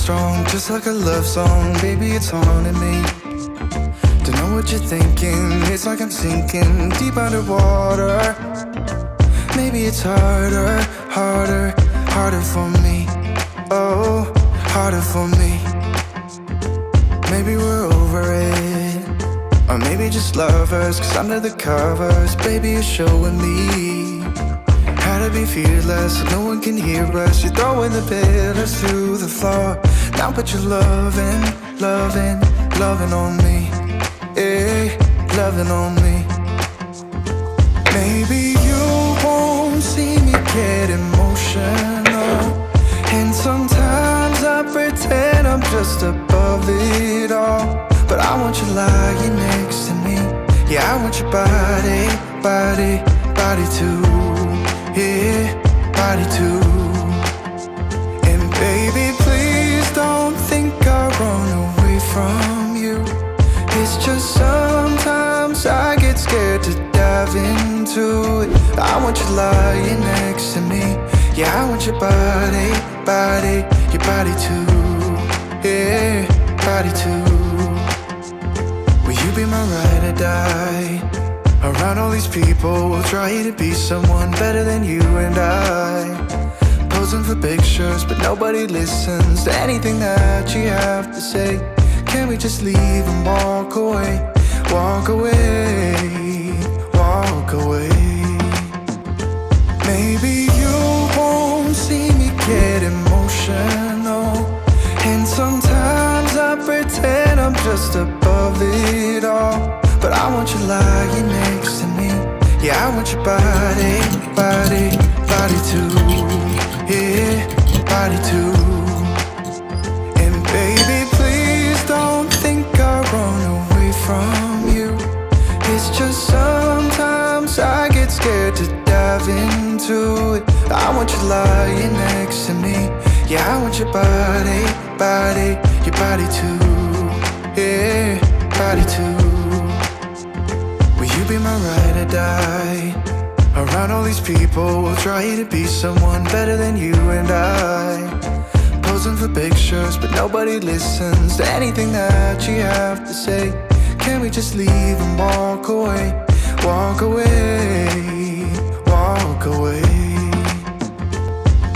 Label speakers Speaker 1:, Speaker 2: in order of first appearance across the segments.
Speaker 1: strong, just like a love song. Baby, it's haunting me. Don't know what you're thinking. It's like I'm sinking deep underwater. Maybe it's harder, harder, harder for me. Oh, harder for me. Maybe we're over it, or maybe just lovers. Cause under the covers, baby, you're showing me how to be fearless, so no one can hear us. You're throwing the pillars through the floor. Now put your loving, loving, loving on me. Hey, loving on me. Maybe you won't see me get emotional, and sometimes I pretend I'm just above it all. But I want you lying next to me. Yeah, I want your body, body, body too. Yeah, body too. And baby, please don't think I run away from you. It's just sometimes I get scared to dive into it. I want you lying next to me. Yeah, I want your body, body, your body too. Yeah, body too. Will you be my ride or die? Around all these people, we'll try to be someone better than you and I. Posing for pictures, but nobody listens to anything that you have to say. Can we just leave and walk away? Walk away, walk away. Maybe you won't see me get emotional, and sometimes I pretend I'm just above it all. But I want you lying next to me. Yeah, I want your body, body, body too. Yeah, body too. And baby, please don't think I run away from you. It's just sometimes I get scared to dive into it. I want you lying next to me. Yeah, I want your body, body, your body too. Yeah, body too. Will you be my ride or die? Around all these people, we'll try to be someone better than you and I. Posing for pictures, but nobody listens to anything that you have to say. Can we just leave and walk away? Walk away, walk away.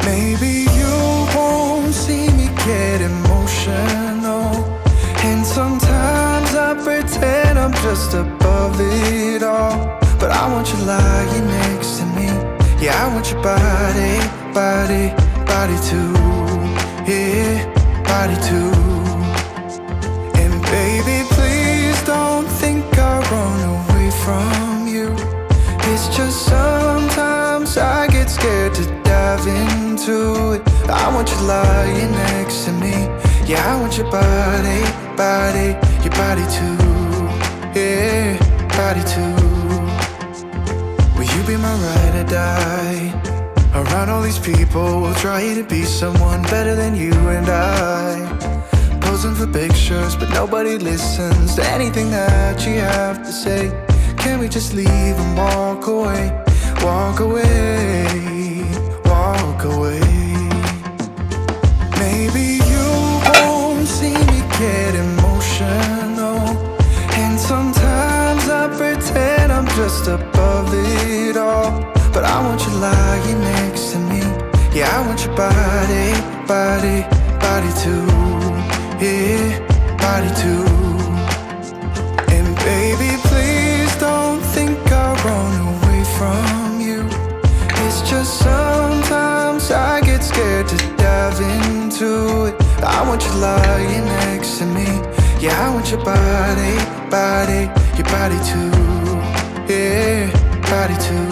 Speaker 1: Maybe you won't see me get emotional, and sometimes I pretend I'm just above it all. But I want you lying next to me. Yeah, I want your body, body, body too. Yeah, body too. And baby, please don't think I run away from you. It's just sometimes I get scared to dive into it. I want you lying next to me. Yeah, I want your body, body, your body too. Yeah, body too. Will you be my ride or die? Around all these people, we'll try to be someone better than you and I. Posing for pictures, but nobody listens to anything that you have to say. Can we just leave and walk away? Walk away, walk away. Maybe you won't see me get emotional, and sometimes I pretend I'm just above it all. But I want you lying next to me. Yeah, I want your body, body, body too. Yeah, body too. And baby, please don't think I run away from you. It's just sometimes I get scared to dive into it. I want you lying next to me. Yeah, I want your body, body, your body too. Yeah, body too.